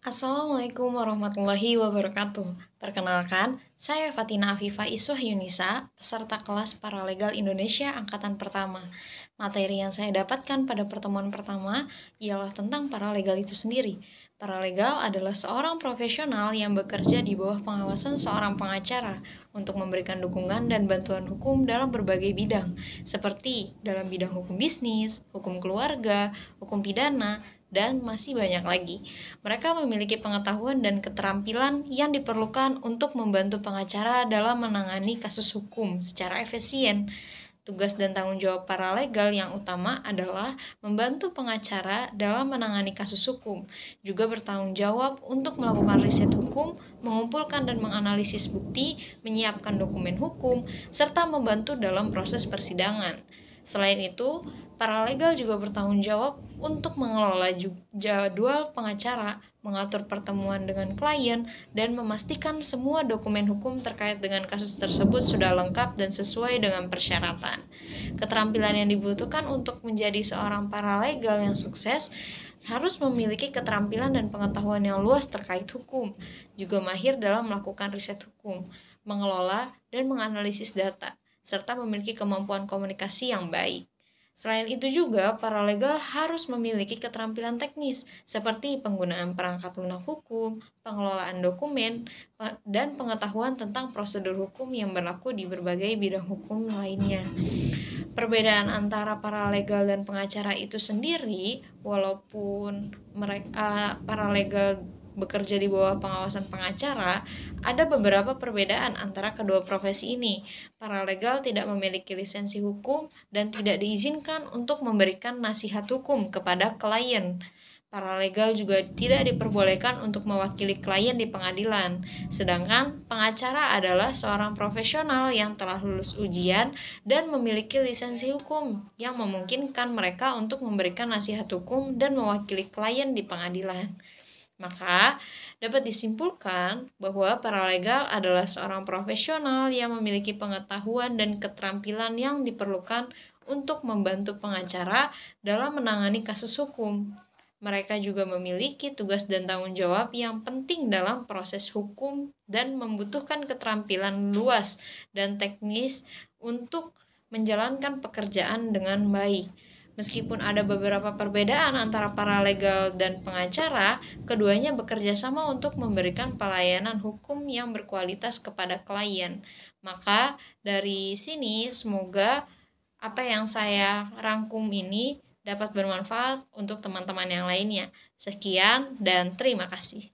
Assalamualaikum warahmatullahi wabarakatuh. Perkenalkan, saya Fatina Afifah Iswah Yunisa, peserta kelas Paralegal Indonesia Angkatan Pertama. Materi yang saya dapatkan pada pertemuan pertama ialah tentang paralegal itu sendiri. Paralegal adalah seorang profesional yang bekerja di bawah pengawasan seorang pengacara untuk memberikan dukungan dan bantuan hukum dalam berbagai bidang, seperti dalam bidang hukum bisnis, hukum keluarga, hukum pidana, dan masih banyak lagi. Mereka memiliki pengetahuan dan keterampilan yang diperlukan untuk membantu pengacara dalam menangani kasus hukum secara efisien. Tugas dan tanggung jawab paralegal yang utama adalah membantu pengacara dalam menangani kasus hukum, juga bertanggung jawab untuk melakukan riset hukum, mengumpulkan dan menganalisis bukti, menyiapkan dokumen hukum, serta membantu dalam proses persidangan. Selain itu, paralegal juga bertanggung jawab untuk mengelola jadwal pengacara, mengatur pertemuan dengan klien, dan memastikan semua dokumen hukum terkait dengan kasus tersebut sudah lengkap dan sesuai dengan persyaratan. Keterampilan yang dibutuhkan untuk menjadi seorang paralegal yang sukses harus memiliki keterampilan dan pengetahuan yang luas terkait hukum, juga mahir dalam melakukan riset hukum, mengelola dan menganalisis data, serta memiliki kemampuan komunikasi yang baik. Selain itu juga, paralegal harus memiliki keterampilan teknis seperti penggunaan perangkat lunak hukum, pengelolaan dokumen, dan pengetahuan tentang prosedur hukum yang berlaku di berbagai bidang hukum lainnya. Perbedaan antara paralegal dan pengacara itu sendiri, walaupun mereka paralegal bekerja di bawah pengawasan pengacara, ada beberapa perbedaan antara kedua profesi ini. Paralegal tidak memiliki lisensi hukum dan tidak diizinkan untuk memberikan nasihat hukum kepada klien. Paralegal juga tidak diperbolehkan untuk mewakili klien di pengadilan. Sedangkan pengacara adalah seorang profesional yang telah lulus ujian dan memiliki lisensi hukum yang memungkinkan mereka untuk memberikan nasihat hukum dan mewakili klien di pengadilan. Maka, dapat disimpulkan bahwa paralegal adalah seorang profesional yang memiliki pengetahuan dan keterampilan yang diperlukan untuk membantu pengacara dalam menangani kasus hukum. Mereka juga memiliki tugas dan tanggung jawab yang penting dalam proses hukum dan membutuhkan keterampilan luas dan teknis untuk menjalankan pekerjaan dengan baik. Meskipun ada beberapa perbedaan antara paralegal dan pengacara, keduanya bekerja sama untuk memberikan pelayanan hukum yang berkualitas kepada klien. Maka dari sini semoga apa yang saya rangkum ini dapat bermanfaat untuk teman-teman yang lainnya. Sekian dan terima kasih.